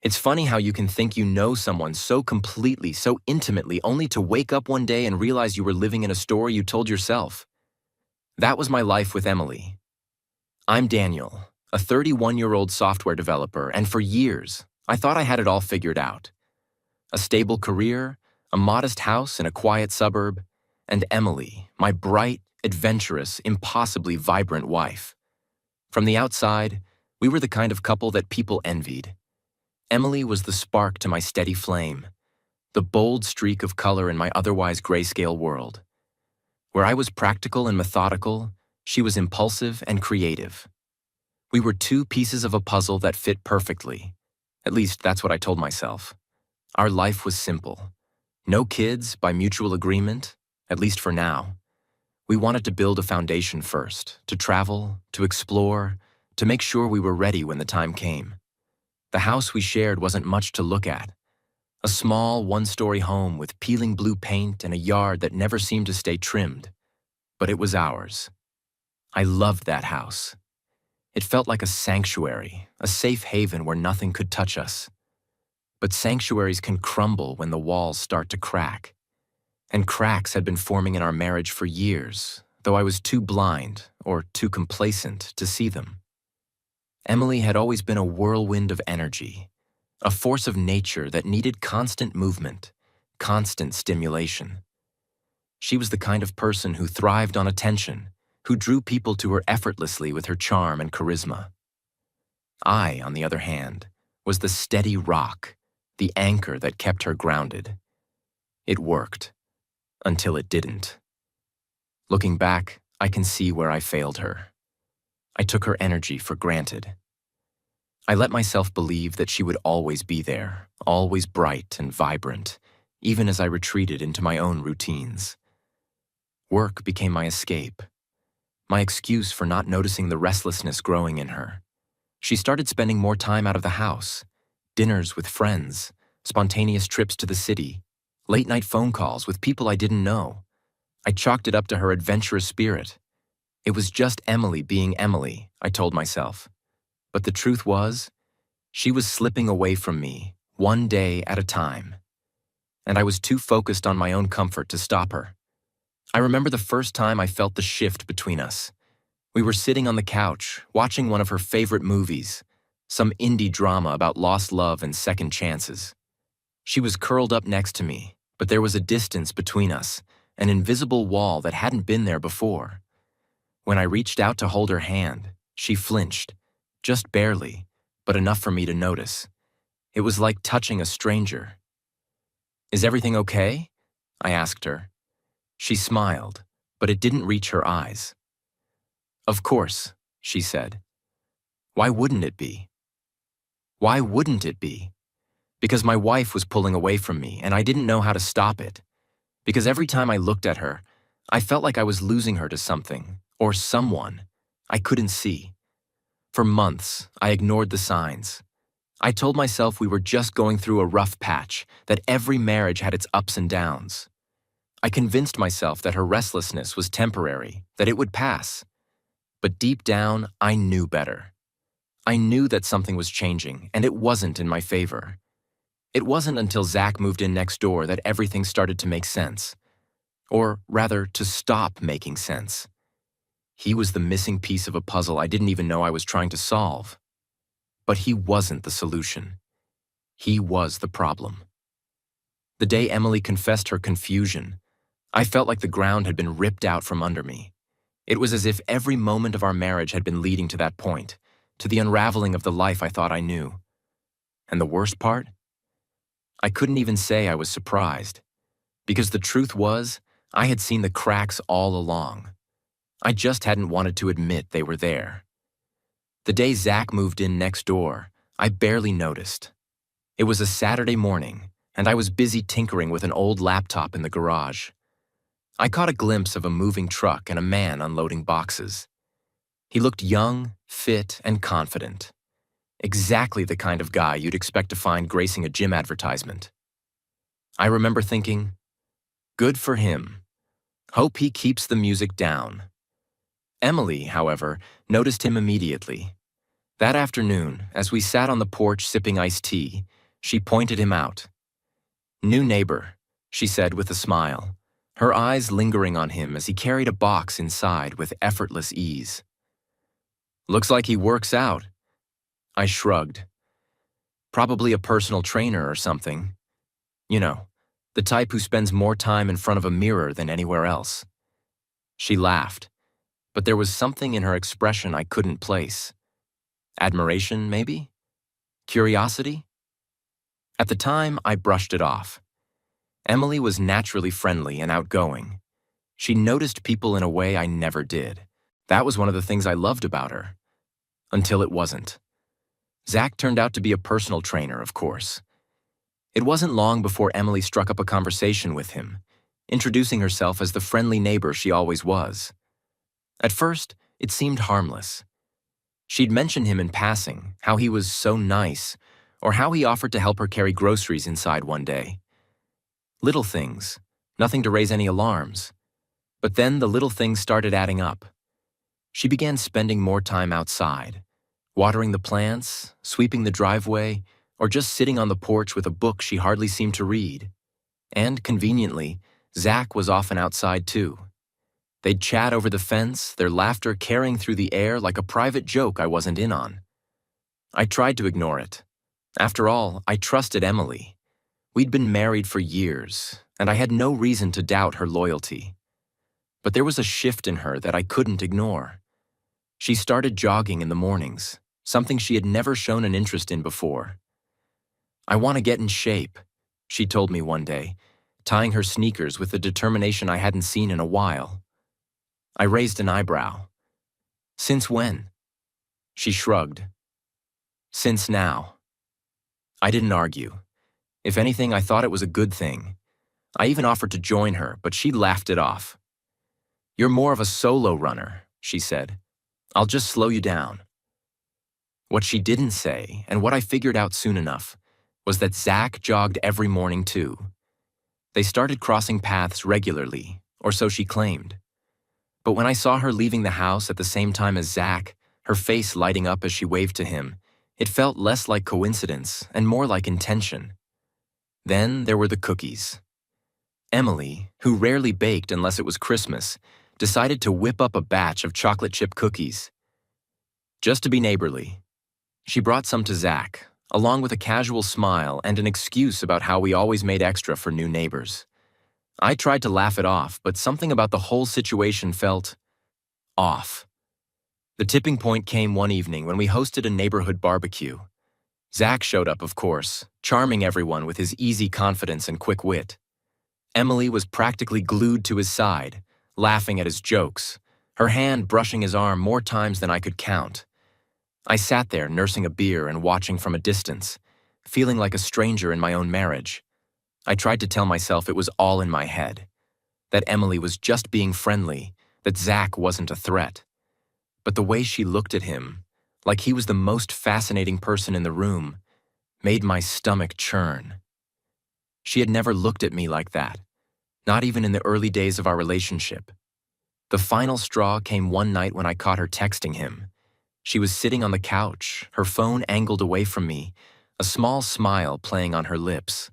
It's funny how you can think you know someone so completely, so intimately, only to wake up one day and realize you were living in a story you told yourself. That was my life with Emily. I'm Daniel, a 31-year-old software developer, and for years, I thought I had it all figured out. A stable career, a modest house in a quiet suburb, and Emily, my bright, adventurous, impossibly vibrant wife. From the outside, we were the kind of couple that people envied. Emily was the spark to my steady flame, the bold streak of color in my otherwise grayscale world. Where I was practical and methodical, she was impulsive and creative. We were two pieces of a puzzle that fit perfectly. At least that's what I told myself. Our life was simple. No kids by mutual agreement, at least for now. We wanted to build a foundation first, to travel, to explore, to make sure we were ready when the time came. The house we shared wasn't much to look at. A small, one-story home with peeling blue paint and a yard that never seemed to stay trimmed. But it was ours. I loved that house. It felt like a sanctuary, a safe haven where nothing could touch us. But sanctuaries can crumble when the walls start to crack. And cracks had been forming in our marriage for years, though I was too blind or too complacent to see them. Emily had always been a whirlwind of energy, a force of nature that needed constant movement, constant stimulation. She was the kind of person who thrived on attention, who drew people to her effortlessly with her charm and charisma. I, on the other hand, was the steady rock, the anchor that kept her grounded. It worked, until it didn't. Looking back, I can see where I failed her. I took her energy for granted. I let myself believe that she would always be there, always bright and vibrant, even as I retreated into my own routines. Work became my escape, my excuse for not noticing the restlessness growing in her. She started spending more time out of the house, dinners with friends, spontaneous trips to the city, late-night phone calls with people I didn't know. I chalked it up to her adventurous spirit. It was just Emily being Emily, I told myself. But the truth was, she was slipping away from me, one day at a time. And I was too focused on my own comfort to stop her. I remember the first time I felt the shift between us. We were sitting on the couch, watching one of her favorite movies, some indie drama about lost love and second chances. She was curled up next to me, but there was a distance between us, an invisible wall that hadn't been there before. When I reached out to hold her hand, she flinched, just barely, but enough for me to notice. It was like touching a stranger. "Is everything okay?" I asked her. She smiled, but it didn't reach her eyes. "Of course," she said. "Why wouldn't it be?" Why wouldn't it be? Because my wife was pulling away from me, and I didn't know how to stop it. Because every time I looked at her, I felt like I was losing her to something, or someone, I couldn't see. For months, I ignored the signs. I told myself we were just going through a rough patch, that every marriage had its ups and downs. I convinced myself that her restlessness was temporary, that it would pass. But deep down, I knew better. I knew that something was changing, and it wasn't in my favor. It wasn't until Zach moved in next door that everything started to make sense. Or rather, to stop making sense. He was the missing piece of a puzzle I didn't even know I was trying to solve. But he wasn't the solution. He was the problem. The day Emily confessed her confusion, I felt like the ground had been ripped out from under me. It was as if every moment of our marriage had been leading to that point, to the unraveling of the life I thought I knew. And the worst part? I couldn't even say I was surprised. Because the truth was, I had seen the cracks all along. I just hadn't wanted to admit they were there. The day Zach moved in next door, I barely noticed. It was a Saturday morning, and I was busy tinkering with an old laptop in the garage. I caught a glimpse of a moving truck and a man unloading boxes. He looked young, fit, and confident. Exactly the kind of guy you'd expect to find gracing a gym advertisement. I remember thinking, good for him. Hope he keeps the music down. Emily, however, noticed him immediately. That afternoon, as we sat on the porch sipping iced tea, she pointed him out. "New neighbor," she said with a smile, her eyes lingering on him as he carried a box inside with effortless ease. "Looks like he works out." I shrugged. "Probably a personal trainer or something. You know, the type who spends more time in front of a mirror than anywhere else." She laughed, but there was something in her expression I couldn't place. Admiration, maybe? Curiosity? At the time, I brushed it off. Emily was naturally friendly and outgoing. She noticed people in a way I never did. That was one of the things I loved about her. Until it wasn't. Zach turned out to be a personal trainer, of course. It wasn't long before Emily struck up a conversation with him, introducing herself as the friendly neighbor she always was. At first, it seemed harmless. She'd mention him in passing, how he was so nice, or how he offered to help her carry groceries inside one day. Little things, nothing to raise any alarms. But then the little things started adding up. She began spending more time outside, watering the plants, sweeping the driveway, or just sitting on the porch with a book she hardly seemed to read. And, conveniently, Zach was often outside too. They'd chat over the fence, their laughter carrying through the air like a private joke I wasn't in on. I tried to ignore it. After all, I trusted Emily. We'd been married for years, and I had no reason to doubt her loyalty. But there was a shift in her that I couldn't ignore. She started jogging in the mornings, something she had never shown an interest in before. "I want to get in shape," she told me one day, tying her sneakers with a determination I hadn't seen in a while. I raised an eyebrow. "Since when?" She shrugged. "Since now." I didn't argue. If anything, I thought it was a good thing. I even offered to join her, but she laughed it off. "You're more of a solo runner," she said. "I'll just slow you down." What she didn't say, and what I figured out soon enough, was that Zach jogged every morning too. They started crossing paths regularly, or so she claimed. But when I saw her leaving the house at the same time as Zach, her face lighting up as she waved to him, it felt less like coincidence and more like intention. Then there were the cookies. Emily, who rarely baked unless it was Christmas, decided to whip up a batch of chocolate chip cookies. Just to be neighborly. She brought some to Zach, along with a casual smile and an excuse about how we always made extra for new neighbors. I tried to laugh it off, but something about the whole situation felt off. The tipping point came one evening when we hosted a neighborhood barbecue. Zach showed up, of course, charming everyone with his easy confidence and quick wit. Emily was practically glued to his side, laughing at his jokes, her hand brushing his arm more times than I could count. I sat there nursing a beer and watching from a distance, feeling like a stranger in my own marriage. I tried to tell myself it was all in my head, that Emily was just being friendly, that Zach wasn't a threat. But the way she looked at him, like he was the most fascinating person in the room, made my stomach churn. She had never looked at me like that, not even in the early days of our relationship. The final straw came one night when I caught her texting him. She was sitting on the couch, her phone angled away from me, a small smile playing on her lips.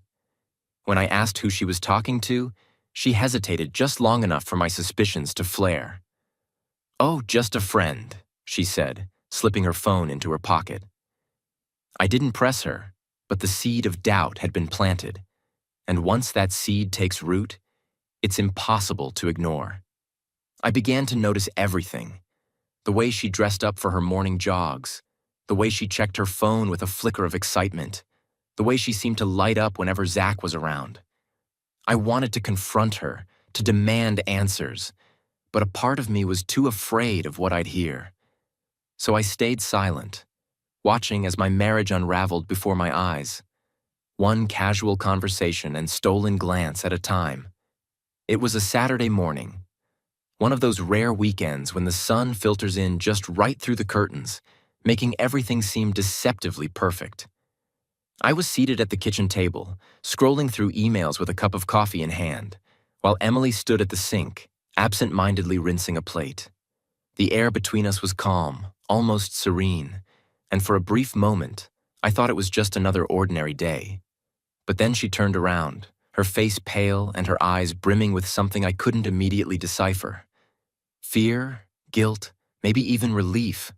When I asked who she was talking to, she hesitated just long enough for my suspicions to flare. "Oh, just a friend," she said, slipping her phone into her pocket. I didn't press her, but the seed of doubt had been planted, and once that seed takes root, it's impossible to ignore. I began to notice everything. The way she dressed up for her morning jogs, the way she checked her phone with a flicker of excitement, the way she seemed to light up whenever Zach was around. I wanted to confront her, to demand answers, but a part of me was too afraid of what I'd hear. So I stayed silent, watching as my marriage unraveled before my eyes, one casual conversation and stolen glance at a time. It was a Saturday morning, one of those rare weekends when the sun filters in just right through the curtains, making everything seem deceptively perfect. I was seated at the kitchen table, scrolling through emails with a cup of coffee in hand, while Emily stood at the sink, absent-mindedly rinsing a plate. The air between us was calm, almost serene, and for a brief moment, I thought it was just another ordinary day. But then she turned around, her face pale and her eyes brimming with something I couldn't immediately decipher. Fear, guilt, maybe even relief.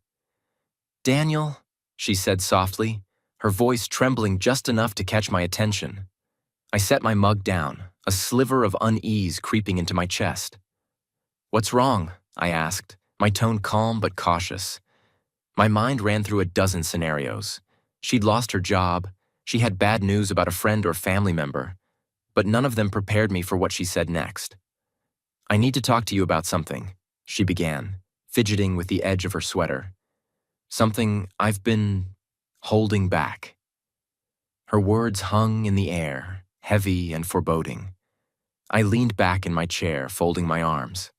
"Daniel," she said softly, her voice trembling just enough to catch my attention. I set my mug down, a sliver of unease creeping into my chest. "What's wrong?" I asked, my tone calm but cautious. My mind ran through a dozen scenarios. She'd lost her job, she had bad news about a friend or family member, but none of them prepared me for what she said next. "I need to talk to you about something," she began, fidgeting with the edge of her sweater. "Something I've been holding back." Her words hung in the air, heavy and foreboding. I leaned back in my chair, folding my arms.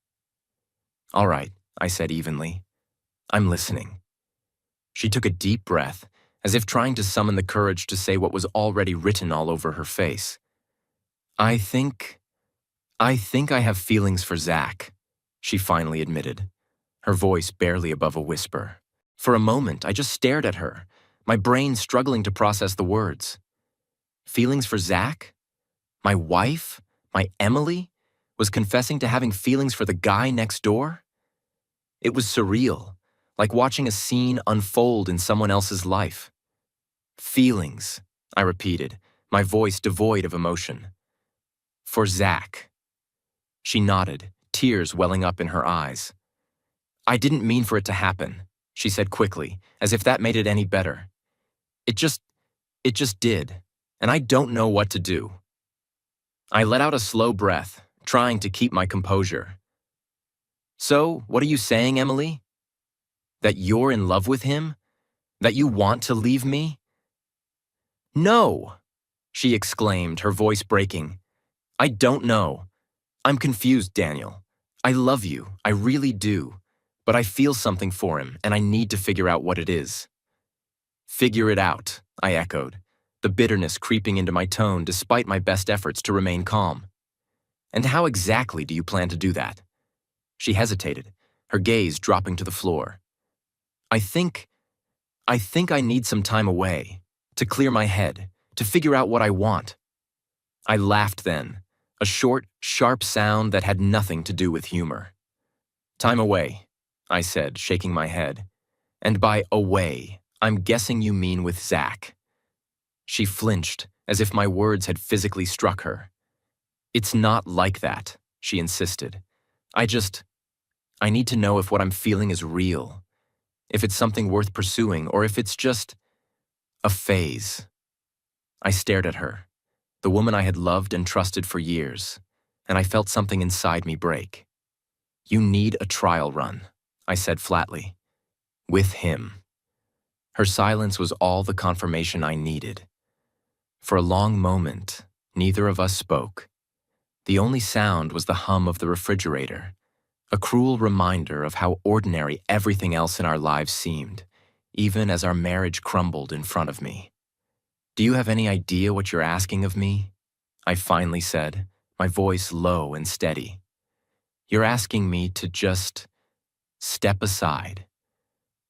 "All right," I said evenly. "I'm listening." She took a deep breath, as if trying to summon the courage to say what was already written all over her face. I think I have feelings for Zach," she finally admitted, her voice barely above a whisper. For a moment, I just stared at her, my brain struggling to process the words. Feelings for Zach? My wife? My Emily? Was confessing to having feelings for the guy next door? It was surreal, like watching a scene unfold in someone else's life. "Feelings," I repeated, my voice devoid of emotion. "For Zach." She nodded, tears welling up in her eyes. "I didn't mean for it to happen," she said quickly, as if that made it any better. It just did, and I don't know what to do." I let out a slow breath, trying to keep my composure. "So, what are you saying, Emily? That you're in love with him? That you want to leave me?" "No!" she exclaimed, her voice breaking. "I don't know. I'm confused, Daniel. I love you, I really do, but I feel something for him, and I need to figure out what it is." "Figure it out," I echoed, the bitterness creeping into my tone despite my best efforts to remain calm. "And how exactly do you plan to do that?" She hesitated, her gaze dropping to the floor. I think I need some time away, to clear my head, to figure out what I want." I laughed then, a short, sharp sound that had nothing to do with humor. "Time away," I said, shaking my head. "And by away, I'm guessing you mean with Zach." She flinched, as if my words had physically struck her. "It's not like that," she insisted. I need to know if what I'm feeling is real, if it's something worth pursuing, or if it's just a phase." I stared at her, the woman I had loved and trusted for years, and I felt something inside me break. "You need a trial run," I said flatly. "With him." Her silence was all the confirmation I needed. For a long moment, neither of us spoke. The only sound was the hum of the refrigerator, a cruel reminder of how ordinary everything else in our lives seemed, even as our marriage crumbled in front of me. "Do you have any idea what you're asking of me?" I finally said, my voice low and steady. "You're asking me to just step aside,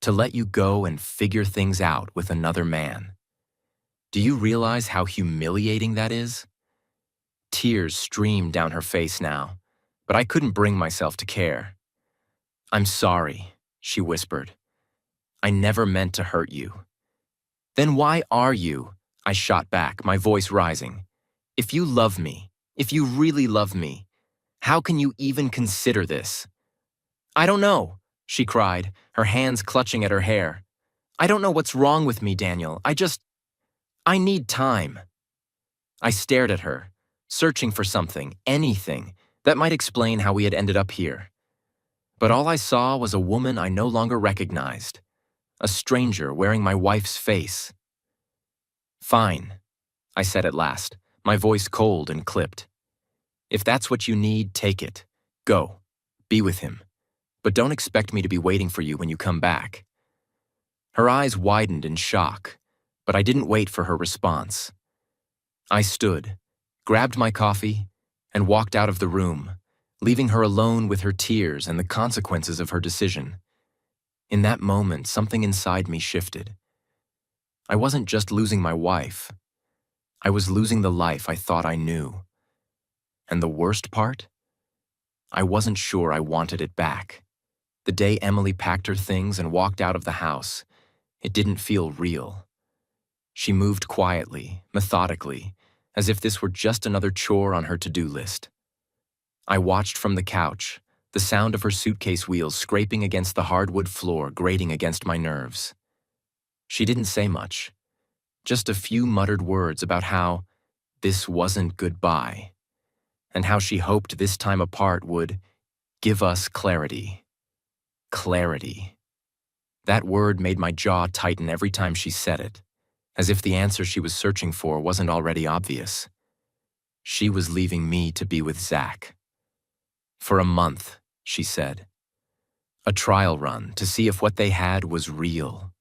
to let you go and figure things out with another man. Do you realize how humiliating that is?" Tears streamed down her face now, but I couldn't bring myself to care. "I'm sorry," she whispered. "I never meant to hurt you." "Then why are you?" I shot back, my voice rising. "If you love me, if you really love me, how can you even consider this?" "I don't know," she cried, her hands clutching at her hair. "I don't know what's wrong with me, Daniel. I need time." I stared at her, searching for something, anything, that might explain how we had ended up here. But all I saw was a woman I no longer recognized, a stranger wearing my wife's face. "Fine," I said at last, my voice cold and clipped. "If that's what you need, take it. Go. Be with him. But don't expect me to be waiting for you when you come back." Her eyes widened in shock, but I didn't wait for her response. I stood, grabbed my coffee, and walked out of the room, leaving her alone with her tears and the consequences of her decision. In that moment, something inside me shifted. I wasn't just losing my wife. I was losing the life I thought I knew. And the worst part? I wasn't sure I wanted it back. The day Emily packed her things and walked out of the house, it didn't feel real. She moved quietly, methodically, as if this were just another chore on her to-do list. I watched from the couch, the sound of her suitcase wheels scraping against the hardwood floor grating against my nerves. She didn't say much, just a few muttered words about how this wasn't goodbye, and how she hoped this time apart would give us clarity. Clarity. That word made my jaw tighten every time she said it, as if the answer she was searching for wasn't already obvious. She was leaving me to be with Zach. For a month, she said. A trial run to see if what they had was real.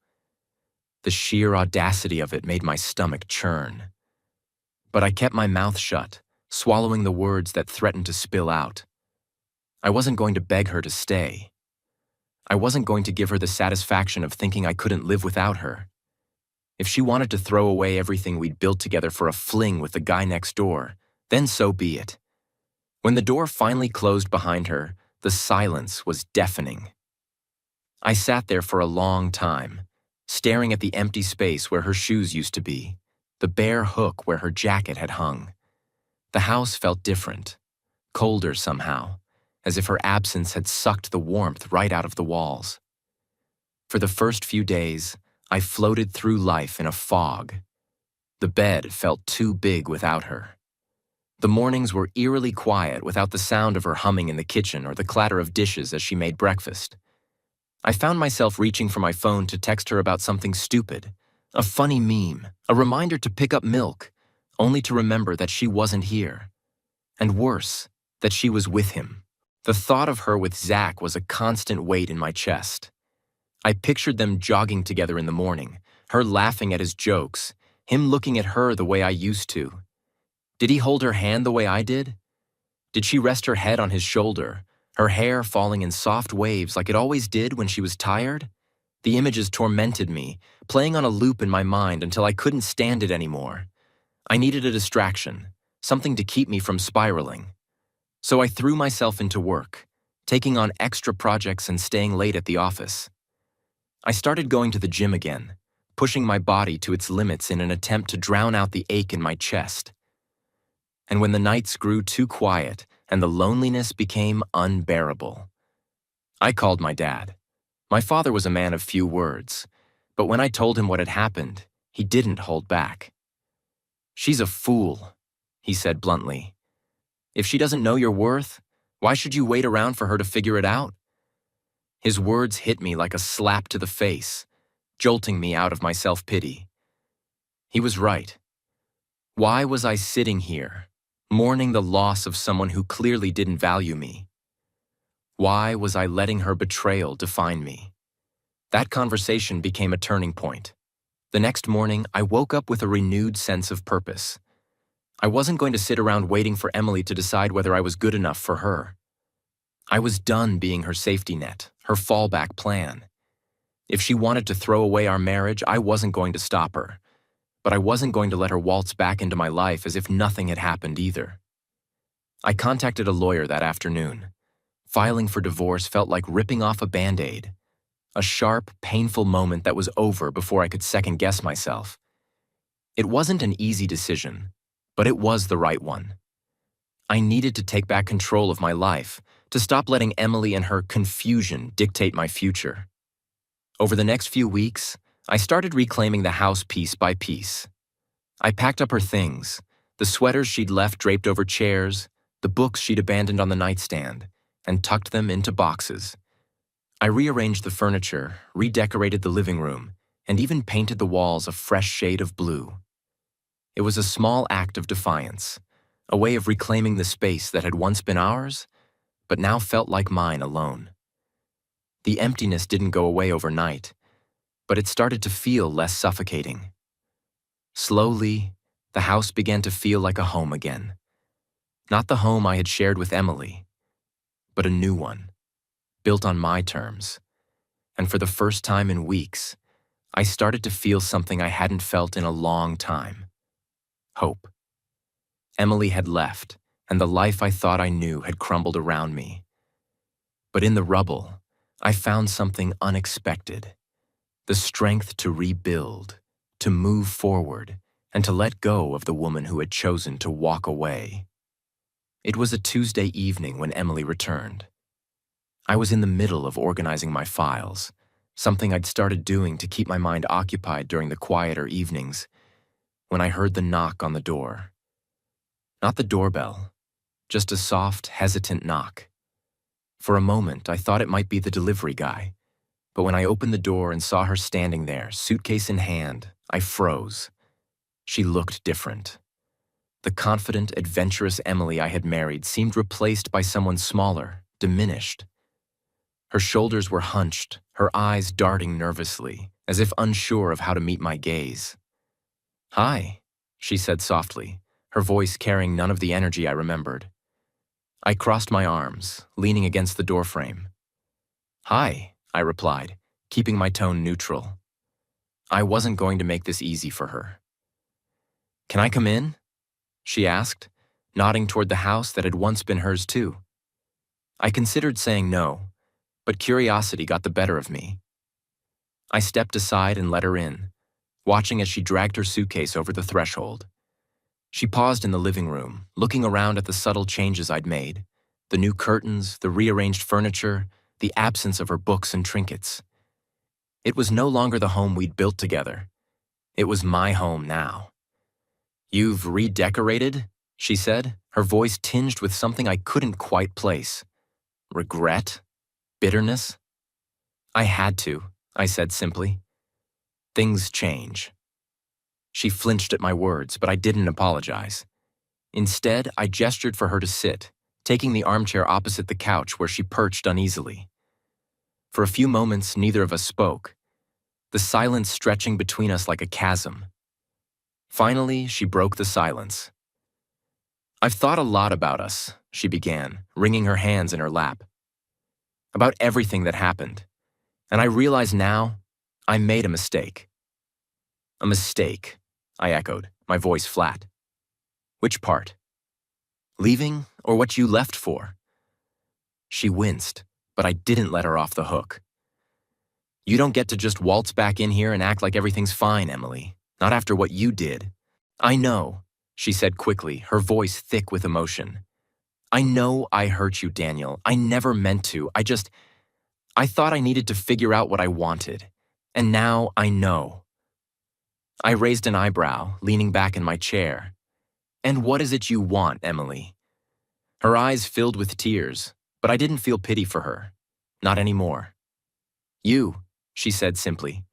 The sheer audacity of it made my stomach churn. But I kept my mouth shut, swallowing the words that threatened to spill out. I wasn't going to beg her to stay. I wasn't going to give her the satisfaction of thinking I couldn't live without her. If she wanted to throw away everything we'd built together for a fling with the guy next door, then so be it. When the door finally closed behind her, the silence was deafening. I sat there for a long time, staring at the empty space where her shoes used to be, the bare hook where her jacket had hung. The house felt different, colder somehow, as if her absence had sucked the warmth right out of the walls. For the first few days, I floated through life in a fog. The bed felt too big without her. The mornings were eerily quiet without the sound of her humming in the kitchen or the clatter of dishes as she made breakfast. I found myself reaching for my phone to text her about something stupid, a funny meme, a reminder to pick up milk, only to remember that she wasn't here. And worse, that she was with him. The thought of her with Zach was a constant weight in my chest. I pictured them jogging together in the morning, her laughing at his jokes, him looking at her the way I used to. Did he hold her hand the way I did? Did she rest her head on his shoulder, her hair falling in soft waves like it always did when she was tired? The images tormented me, playing on a loop in my mind until I couldn't stand it anymore. I needed a distraction, something to keep me from spiraling. So I threw myself into work, taking on extra projects and staying late at the office. I started going to the gym again, pushing my body to its limits in an attempt to drown out the ache in my chest. And when the nights grew too quiet and the loneliness became unbearable, I called my dad. My father was a man of few words, but when I told him what had happened, he didn't hold back. "She's a fool," he said bluntly. "If she doesn't know your worth, why should you wait around for her to figure it out?" His words hit me like a slap to the face, jolting me out of my self-pity. He was right. Why was I sitting here, mourning the loss of someone who clearly didn't value me? Why was I letting her betrayal define me? That conversation became a turning point. The next morning, I woke up with a renewed sense of purpose. I wasn't going to sit around waiting for Emily to decide whether I was good enough for her. I was done being her safety net, her fallback plan. If she wanted to throw away our marriage, I wasn't going to stop her. But I wasn't going to let her waltz back into my life as if nothing had happened either. I contacted a lawyer that afternoon. Filing for divorce felt like ripping off a Band-Aid. A sharp, painful moment that was over before I could second-guess myself. It wasn't an easy decision, but it was the right one. I needed to take back control of my life, to stop letting Emily and her confusion dictate my future. Over the next few weeks, I started reclaiming the house piece by piece. I packed up her things, the sweaters she'd left draped over chairs, the books she'd abandoned on the nightstand, and tucked them into boxes. I rearranged the furniture, redecorated the living room, and even painted the walls a fresh shade of blue. It was a small act of defiance, a way of reclaiming the space that had once been ours, but now felt like mine alone. The emptiness didn't go away overnight, but it started to feel less suffocating. Slowly, the house began to feel like a home again. Not the home I had shared with Emily, but a new one, built on my terms. And for the first time in weeks, I started to feel something I hadn't felt in a long time. Hope. Emily had left, and the life I thought I knew had crumbled around me. But in the rubble, I found something unexpected. The strength to rebuild, to move forward, and to let go of the woman who had chosen to walk away. It was a Tuesday evening when Emily returned. I was in the middle of organizing my files, something I'd started doing to keep my mind occupied during the quieter evenings, when I heard the knock on the door. Not the doorbell, just a soft, hesitant knock. For a moment, I thought it might be the delivery guy, but when I opened the door and saw her standing there, suitcase in hand, I froze. She looked different. The confident, adventurous Emily I had married seemed replaced by someone smaller, diminished. Her shoulders were hunched, her eyes darting nervously, as if unsure of how to meet my gaze. "Hi," she said softly, her voice carrying none of the energy I remembered. I crossed my arms, leaning against the doorframe. "Hi," I replied, keeping my tone neutral. I wasn't going to make this easy for her. "Can I come in?" she asked, nodding toward the house that had once been hers too. I considered saying no, but curiosity got the better of me. I stepped aside and let her in, watching as she dragged her suitcase over the threshold. She paused in the living room, looking around at the subtle changes I'd made, the new curtains, the rearranged furniture, the absence of her books and trinkets. It was no longer the home we'd built together. It was my home now. "You've redecorated?" she said, her voice tinged with something I couldn't quite place. Regret? Bitterness? "I had to," I said simply. "Things change." She flinched at my words, but I didn't apologize. Instead, I gestured for her to sit, taking the armchair opposite the couch where she perched uneasily. For a few moments, neither of us spoke, the silence stretching between us like a chasm. Finally, she broke the silence. "I've thought a lot about us," she began, wringing her hands in her lap. "About everything that happened. And I realize now, I made a mistake." "A mistake," I echoed, my voice flat. "Which part? Leaving, or what you left for?" She winced, but I didn't let her off the hook. "You don't get to just waltz back in here and act like everything's fine, Emily. Not after what you did." "I know," she said quickly, her voice thick with emotion. "I know I hurt you, Daniel. I never meant to. I thought I needed to figure out what I wanted. And now I know." I raised an eyebrow, leaning back in my chair. "And what is it you want, Emily?" Her eyes filled with tears, but I didn't feel pity for her. Not anymore. "You," she said simply.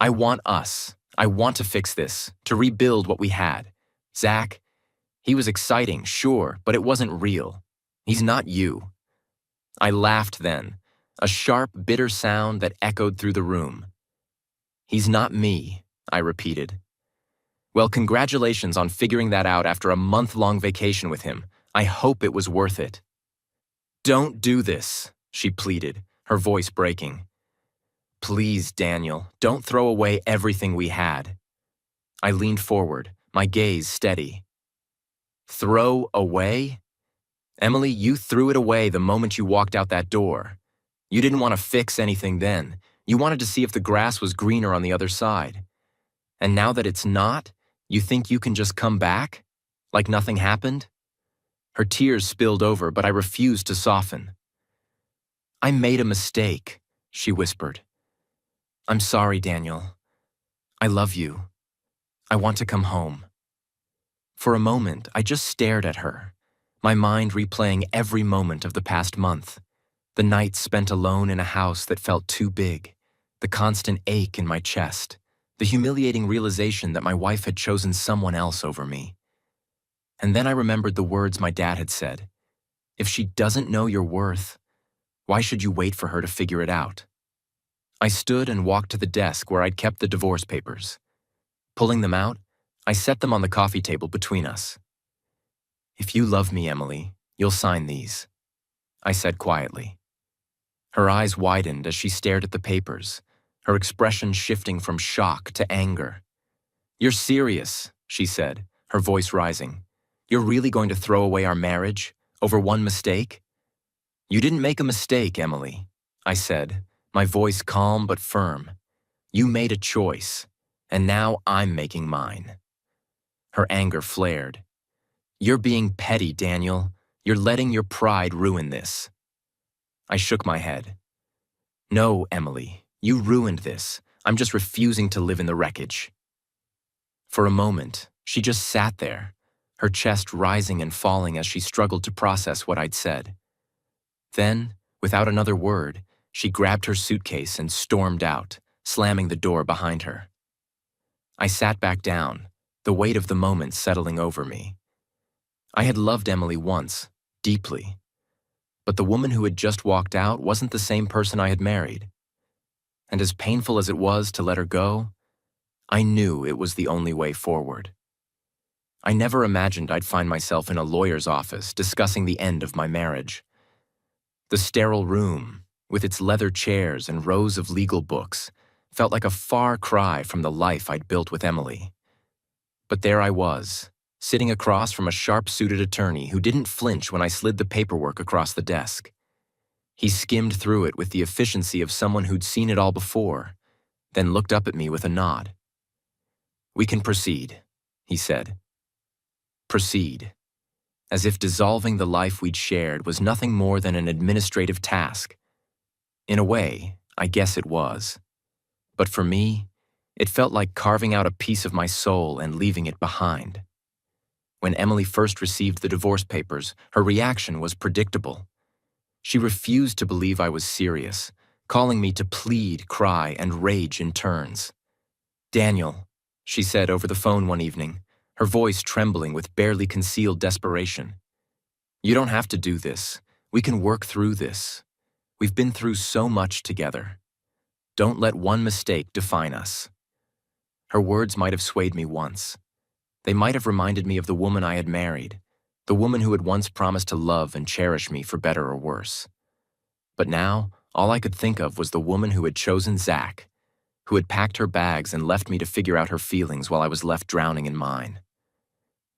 "I want us. I want to fix this, to rebuild what we had. Zach, he was exciting, sure, but it wasn't real. He's not you." I laughed then, a sharp, bitter sound that echoed through the room. "He's not me," I repeated. "Well, congratulations on figuring that out after a month-long vacation with him. I hope it was worth it." "Don't do this," she pleaded, her voice breaking. "Please, Daniel, don't throw away everything we had." I leaned forward, my gaze steady. "Throw away? Emily, you threw it away the moment you walked out that door. You didn't want to fix anything then. You wanted to see if the grass was greener on the other side. And now that it's not, you think you can just come back? Like nothing happened?" Her tears spilled over, but I refused to soften. "I made a mistake," she whispered. "I'm sorry, Daniel. I love you. I want to come home." For a moment, I just stared at her, my mind replaying every moment of the past month. The nights spent alone in a house that felt too big, the constant ache in my chest, the humiliating realization that my wife had chosen someone else over me. And then I remembered the words my dad had said. If she doesn't know your worth, why should you wait for her to figure it out? I stood and walked to the desk where I'd kept the divorce papers. Pulling them out, I set them on the coffee table between us. "If you love me, Emily, you'll sign these," I said quietly. Her eyes widened as she stared at the papers, her expression shifting from shock to anger. "You're serious," she said, her voice rising. "You're really going to throw away our marriage over one mistake?" "You didn't make a mistake, Emily," I said, my voice calm but firm. "You made a choice, and now I'm making mine." Her anger flared. "You're being petty, Daniel. You're letting your pride ruin this." I shook my head. "No, Emily, you ruined this. I'm just refusing to live in the wreckage." For a moment, she just sat there, her chest rising and falling as she struggled to process what I'd said. Then, without another word, she grabbed her suitcase and stormed out, slamming the door behind her. I sat back down, the weight of the moment settling over me. I had loved Emily once, deeply. But the woman who had just walked out wasn't the same person I had married. And as painful as it was to let her go, I knew it was the only way forward. I never imagined I'd find myself in a lawyer's office discussing the end of my marriage. The sterile room, with its leather chairs and rows of legal books, felt like a far cry from the life I'd built with Emily. But there I was, sitting across from a sharp-suited attorney who didn't flinch when I slid the paperwork across the desk. He skimmed through it with the efficiency of someone who'd seen it all before, then looked up at me with a nod. "We can proceed," he said. Proceed. As if dissolving the life we'd shared was nothing more than an administrative task. In a way, I guess it was. But for me, it felt like carving out a piece of my soul and leaving it behind. When Emily first received the divorce papers, her reaction was predictable. She refused to believe I was serious, calling me to plead, cry, and rage in turns. "Daniel," she said over the phone one evening, her voice trembling with barely concealed desperation. "You don't have to do this. We can work through this. We've been through so much together. Don't let one mistake define us." Her words might have swayed me once. They might have reminded me of the woman I had married, the woman who had once promised to love and cherish me for better or worse. But now, all I could think of was the woman who had chosen Zach, who had packed her bags and left me to figure out her feelings while I was left drowning in mine.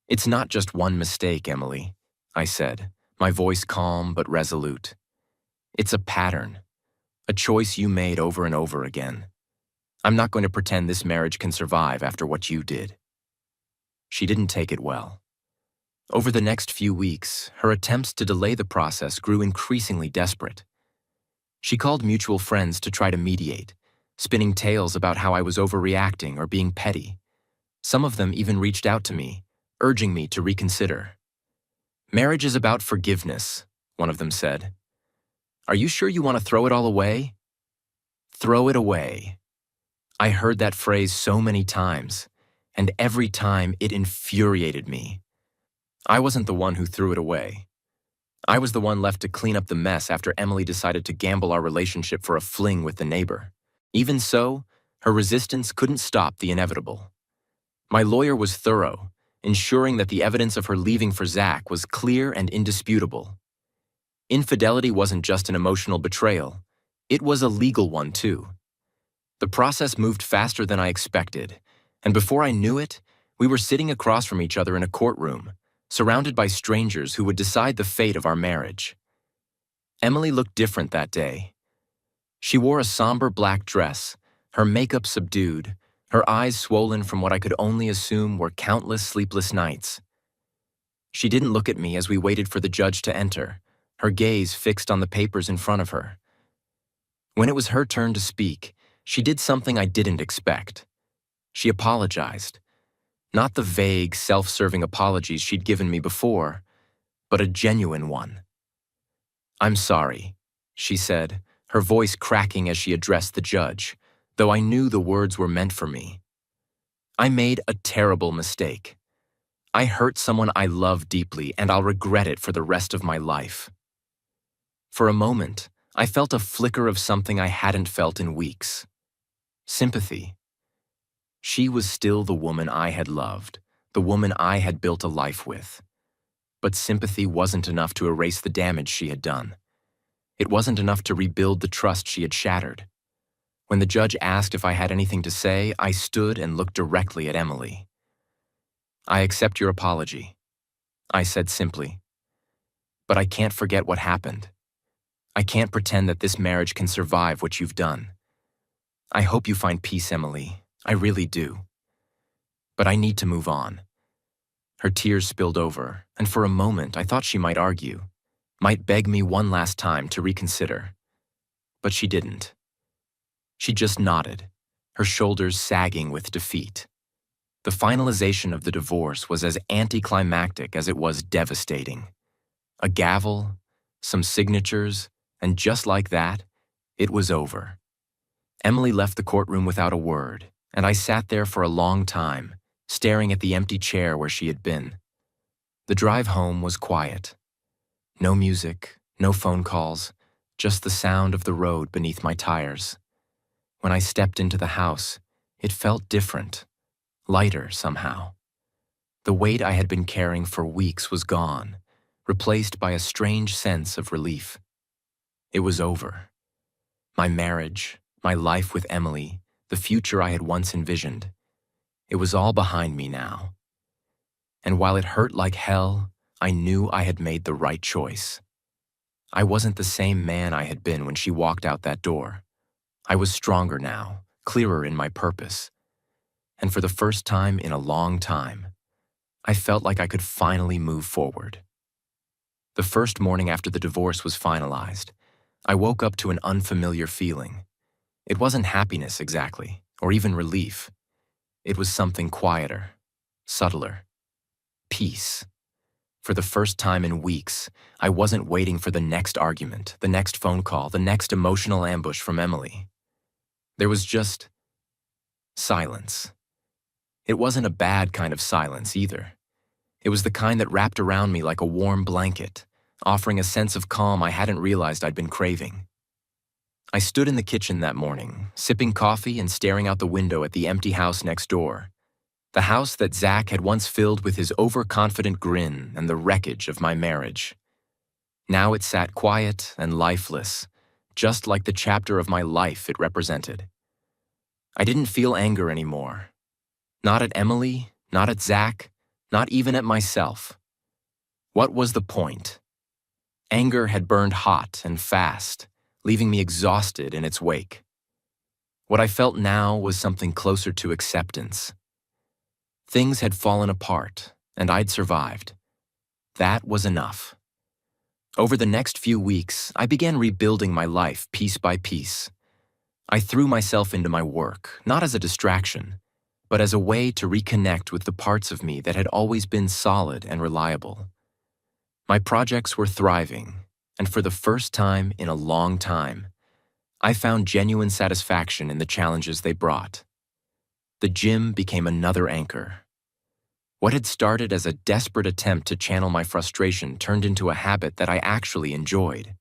"It's not just one mistake, Emily," I said, my voice calm but resolute. "It's a pattern, a choice you made over and over again. I'm not going to pretend this marriage can survive after what you did." She didn't take it well. Over the next few weeks, her attempts to delay the process grew increasingly desperate. She called mutual friends to try to mediate, spinning tales about how I was overreacting or being petty. Some of them even reached out to me, urging me to reconsider. "Marriage is about forgiveness," one of them said. "Are you sure you want to throw it all away?" Throw it away. I heard that phrase so many times, and every time it infuriated me. I wasn't the one who threw it away. I was the one left to clean up the mess after Emily decided to gamble our relationship for a fling with the neighbor. Even so, her resistance couldn't stop the inevitable. My lawyer was thorough, ensuring that the evidence of her leaving for Zach was clear and indisputable. Infidelity wasn't just an emotional betrayal, it was a legal one too. The process moved faster than I expected, and before I knew it, we were sitting across from each other in a courtroom, surrounded by strangers who would decide the fate of our marriage. Emily looked different that day. She wore a somber black dress, her makeup subdued, her eyes swollen from what I could only assume were countless sleepless nights. She didn't look at me as we waited for the judge to enter, her gaze fixed on the papers in front of her. When it was her turn to speak, she did something I didn't expect. She apologized. Not the vague, self-serving apologies she'd given me before, but a genuine one. "I'm sorry," she said, her voice cracking as she addressed the judge, though I knew the words were meant for me. "I made a terrible mistake. I hurt someone I love deeply, and I'll regret it for the rest of my life." For a moment, I felt a flicker of something I hadn't felt in weeks. Sympathy. She was still the woman I had loved, the woman I had built a life with. But sympathy wasn't enough to erase the damage she had done. It wasn't enough to rebuild the trust she had shattered. When the judge asked if I had anything to say, I stood and looked directly at Emily. "I accept your apology," I said simply. "But I can't forget what happened. I can't pretend that this marriage can survive what you've done. I hope you find peace, Emily. I really do. But I need to move on." Her tears spilled over, and for a moment I thought she might argue, might beg me one last time to reconsider. But she didn't. She just nodded, her shoulders sagging with defeat. The finalization of the divorce was as anticlimactic as it was devastating. A gavel, some signatures, and just like that, it was over. Emily left the courtroom without a word, and I sat there for a long time, staring at the empty chair where she had been. The drive home was quiet. No music, no phone calls, just the sound of the road beneath my tires. When I stepped into the house, it felt different, lighter somehow. The weight I had been carrying for weeks was gone, replaced by a strange sense of relief. It was over. My marriage, my life with Emily, the future I had once envisioned. It was all behind me now. And while it hurt like hell, I knew I had made the right choice. I wasn't the same man I had been when she walked out that door. I was stronger now, clearer in my purpose. And for the first time in a long time, I felt like I could finally move forward. The first morning after the divorce was finalized, I woke up to an unfamiliar feeling. It wasn't happiness exactly, or even relief. It was something quieter, subtler. Peace. For the first time in weeks, I wasn't waiting for the next argument, the next phone call, the next emotional ambush from Emily. There was just silence. It wasn't a bad kind of silence either. It was the kind that wrapped around me like a warm blanket, offering a sense of calm I hadn't realized I'd been craving. I stood in the kitchen that morning, sipping coffee and staring out the window at the empty house next door. The house that Zach had once filled with his overconfident grin and the wreckage of my marriage. Now it sat quiet and lifeless, just like the chapter of my life it represented. I didn't feel anger anymore. Not at Emily, not at Zach, not even at myself. What was the point? Anger had burned hot and fast, leaving me exhausted in its wake. What I felt now was something closer to acceptance. Things had fallen apart, and I'd survived. That was enough. Over the next few weeks, I began rebuilding my life piece by piece. I threw myself into my work, not as a distraction, but as a way to reconnect with the parts of me that had always been solid and reliable. My projects were thriving, and for the first time in a long time, I found genuine satisfaction in the challenges they brought. The gym became another anchor. What had started as a desperate attempt to channel my frustration turned into a habit that I actually enjoyed.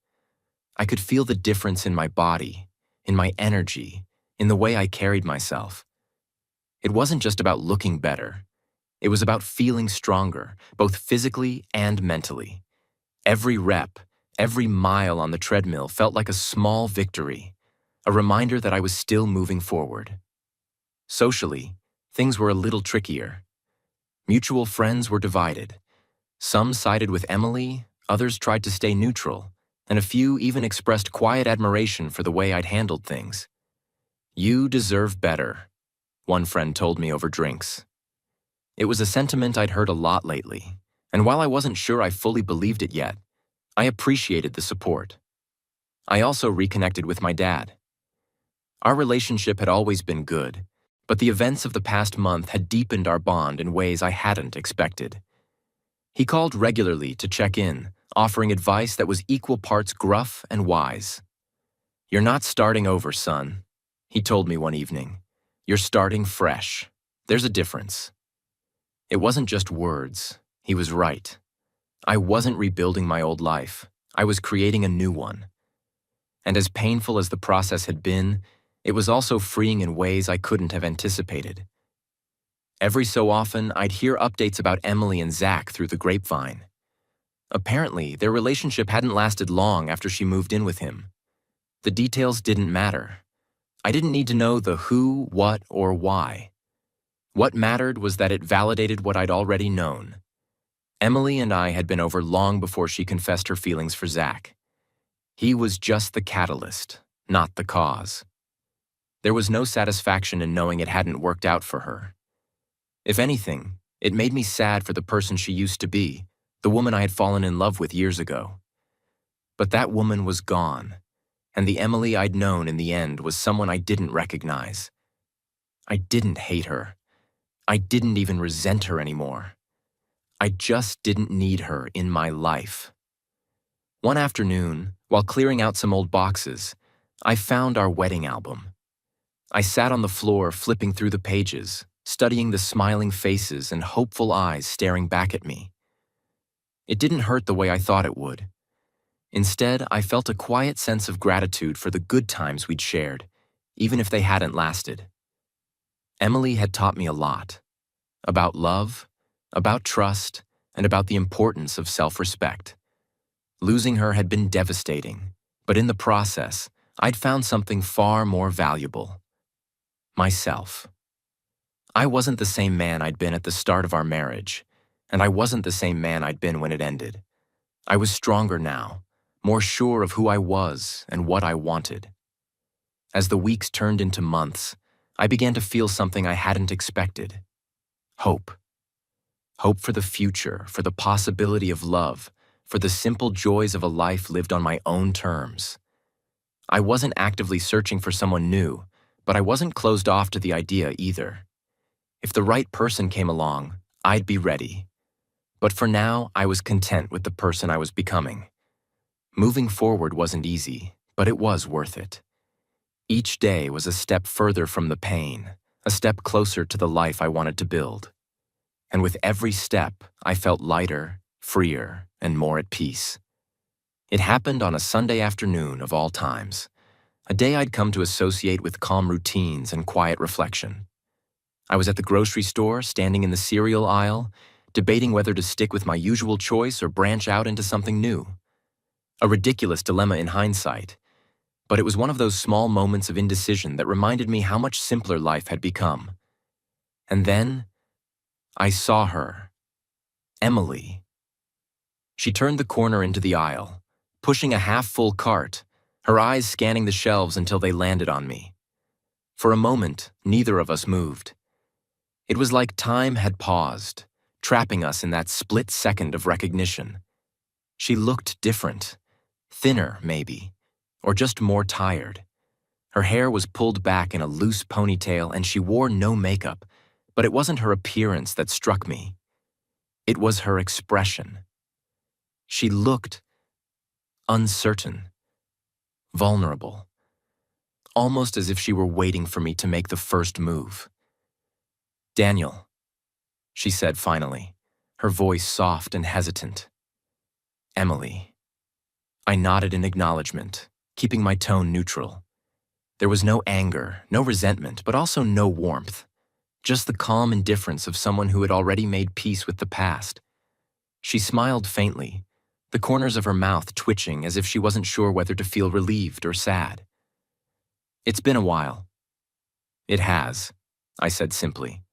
I could feel the difference in my body, in my energy, in the way I carried myself. It wasn't just about looking better. It was about feeling stronger, both physically and mentally. Every rep, every mile on the treadmill felt like a small victory, a reminder that I was still moving forward. Socially, things were a little trickier. Mutual friends were divided. Some sided with Emily, others tried to stay neutral, and a few even expressed quiet admiration for the way I'd handled things. "You deserve better," one friend told me over drinks. It was a sentiment I'd heard a lot lately, and while I wasn't sure I fully believed it yet, I appreciated the support. I also reconnected with my dad. Our relationship had always been good, but the events of the past month had deepened our bond in ways I hadn't expected. He called regularly to check in, offering advice that was equal parts gruff and wise. "You're not starting over, son," he told me one evening. "You're starting fresh. There's a difference." It wasn't just words. He was right. I wasn't rebuilding my old life. I was creating a new one. And as painful as the process had been, it was also freeing in ways I couldn't have anticipated. Every so often, I'd hear updates about Emily and Zach through the grapevine. Apparently, their relationship hadn't lasted long after she moved in with him. The details didn't matter. I didn't need to know the who, what, or why. What mattered was that it validated what I'd already known. Emily and I had been over long before she confessed her feelings for Zach. He was just the catalyst, not the cause. There was no satisfaction in knowing it hadn't worked out for her. If anything, it made me sad for the person she used to be, the woman I had fallen in love with years ago. But that woman was gone, and the Emily I'd known in the end was someone I didn't recognize. I didn't hate her. I didn't even resent her anymore. I just didn't need her in my life. One afternoon, while clearing out some old boxes, I found our wedding album. I sat on the floor flipping through the pages, studying the smiling faces and hopeful eyes staring back at me. It didn't hurt the way I thought it would. Instead, I felt a quiet sense of gratitude for the good times we'd shared, even if they hadn't lasted. Emily had taught me a lot. About love, about trust, and about the importance of self-respect. Losing her had been devastating, but in the process, I'd found something far more valuable. Myself. I wasn't the same man I'd been at the start of our marriage, and I wasn't the same man I'd been when it ended. I was stronger now, more sure of who I was and what I wanted. As the weeks turned into months, I began to feel something I hadn't expected. Hope. Hope for the future, for the possibility of love, for the simple joys of a life lived on my own terms. I wasn't actively searching for someone new, but I wasn't closed off to the idea either. If the right person came along, I'd be ready. But for now, I was content with the person I was becoming. Moving forward wasn't easy, but it was worth it. Each day was a step further from the pain, a step closer to the life I wanted to build. And with every step, I felt lighter, freer, and more at peace. It happened on a Sunday afternoon of all times, a day I'd come to associate with calm routines and quiet reflection. I was at the grocery store, standing in the cereal aisle, debating whether to stick with my usual choice or branch out into something new. A ridiculous dilemma in hindsight, but it was one of those small moments of indecision that reminded me how much simpler life had become. And then, I saw her. Emily. She turned the corner into the aisle, pushing a half-full cart, her eyes scanning the shelves until they landed on me. For a moment, neither of us moved. It was like time had paused, trapping us in that split second of recognition. She looked different, thinner maybe, or just more tired. Her hair was pulled back in a loose ponytail and she wore no makeup, but it wasn't her appearance that struck me. It was her expression. She looked uncertain, vulnerable, almost as if she were waiting for me to make the first move. "Daniel," she said finally, her voice soft and hesitant. "Emily." I nodded in acknowledgement, keeping my tone neutral. There was no anger, no resentment, but also no warmth. Just the calm indifference of someone who had already made peace with the past. She smiled faintly, the corners of her mouth twitching as if she wasn't sure whether to feel relieved or sad. "It's been a while." "It has," I said simply.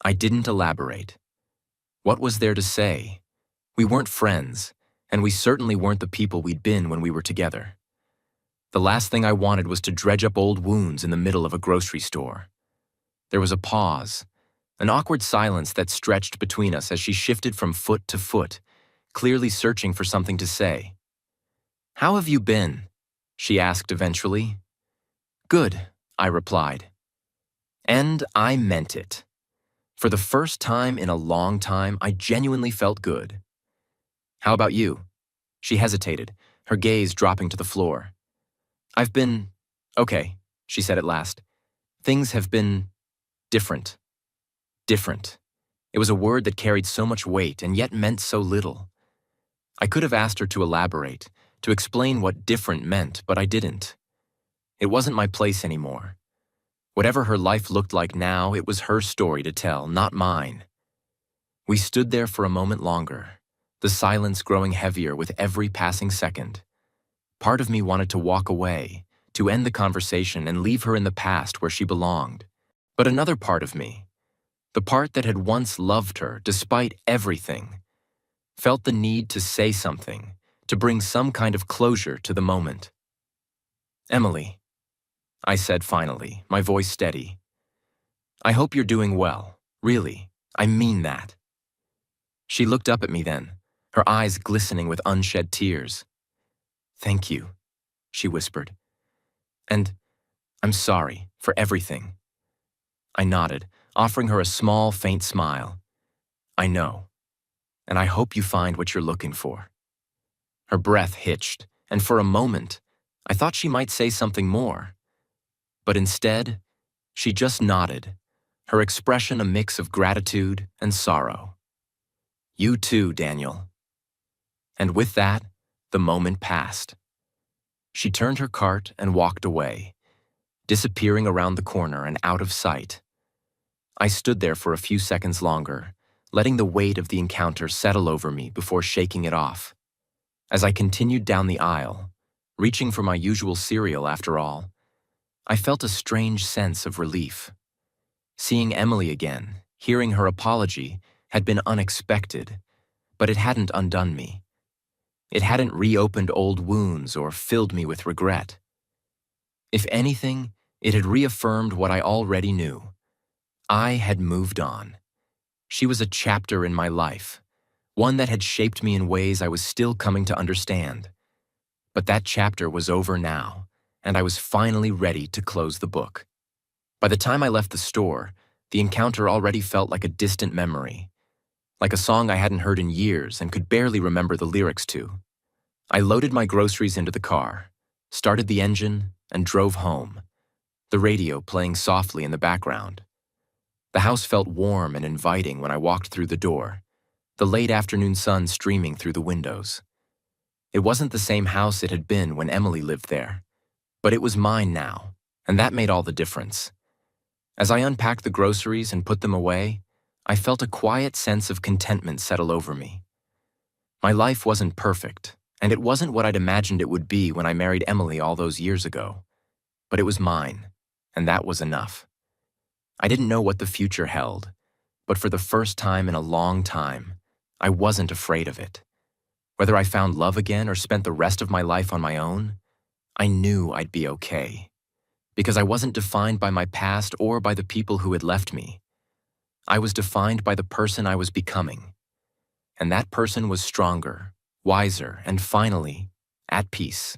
I didn't elaborate. What was there to say? We weren't friends, and we certainly weren't the people we'd been when we were together. The last thing I wanted was to dredge up old wounds in the middle of a grocery store. There was a pause, an awkward silence that stretched between us as she shifted from foot to foot, clearly searching for something to say. "How have you been?" she asked eventually. "Good," I replied. And I meant it. For the first time in a long time, I genuinely felt good. "How about you?" She hesitated, her gaze dropping to the floor. "I've been okay," she said at last. "Things have been different." Different. It was a word that carried so much weight and yet meant so little. I could have asked her to elaborate, to explain what different meant, but I didn't. It wasn't my place anymore. Whatever her life looked like now, it was her story to tell, not mine. We stood there for a moment longer, the silence growing heavier with every passing second. Part of me wanted to walk away, to end the conversation and leave her in the past where she belonged. But another part of me, the part that had once loved her despite everything, felt the need to say something, to bring some kind of closure to the moment. "Emily," I said finally, my voice steady. "I hope you're doing well. Really, I mean that." She looked up at me then, her eyes glistening with unshed tears. "Thank you," she whispered. "And I'm sorry for everything." I nodded, offering her a small, faint smile. "I know, and I hope you find what you're looking for." Her breath hitched, and for a moment, I thought she might say something more. But instead, she just nodded, her expression a mix of gratitude and sorrow. "You too, Daniel." And with that, the moment passed. She turned her cart and walked away, disappearing around the corner and out of sight. I stood there for a few seconds longer, letting the weight of the encounter settle over me before shaking it off. As I continued down the aisle, reaching for my usual cereal after all, I felt a strange sense of relief. Seeing Emily again, hearing her apology, had been unexpected, but it hadn't undone me. It hadn't reopened old wounds or filled me with regret. If anything, it had reaffirmed what I already knew. I had moved on. She was a chapter in my life, one that had shaped me in ways I was still coming to understand. But that chapter was over now, and I was finally ready to close the book. By the time I left the store, the encounter already felt like a distant memory, like a song I hadn't heard in years and could barely remember the lyrics to. I loaded my groceries into the car, started the engine, and drove home, the radio playing softly in the background. The house felt warm and inviting when I walked through the door, the late afternoon sun streaming through the windows. It wasn't the same house it had been when Emily lived there, but it was mine now, and that made all the difference. As I unpacked the groceries and put them away, I felt a quiet sense of contentment settle over me. My life wasn't perfect, and it wasn't what I'd imagined it would be when I married Emily all those years ago, but it was mine, and that was enough. I didn't know what the future held, but for the first time in a long time, I wasn't afraid of it. Whether I found love again or spent the rest of my life on my own, I knew I'd be okay, because I wasn't defined by my past or by the people who had left me. I was defined by the person I was becoming, and that person was stronger, wiser, and finally, at peace.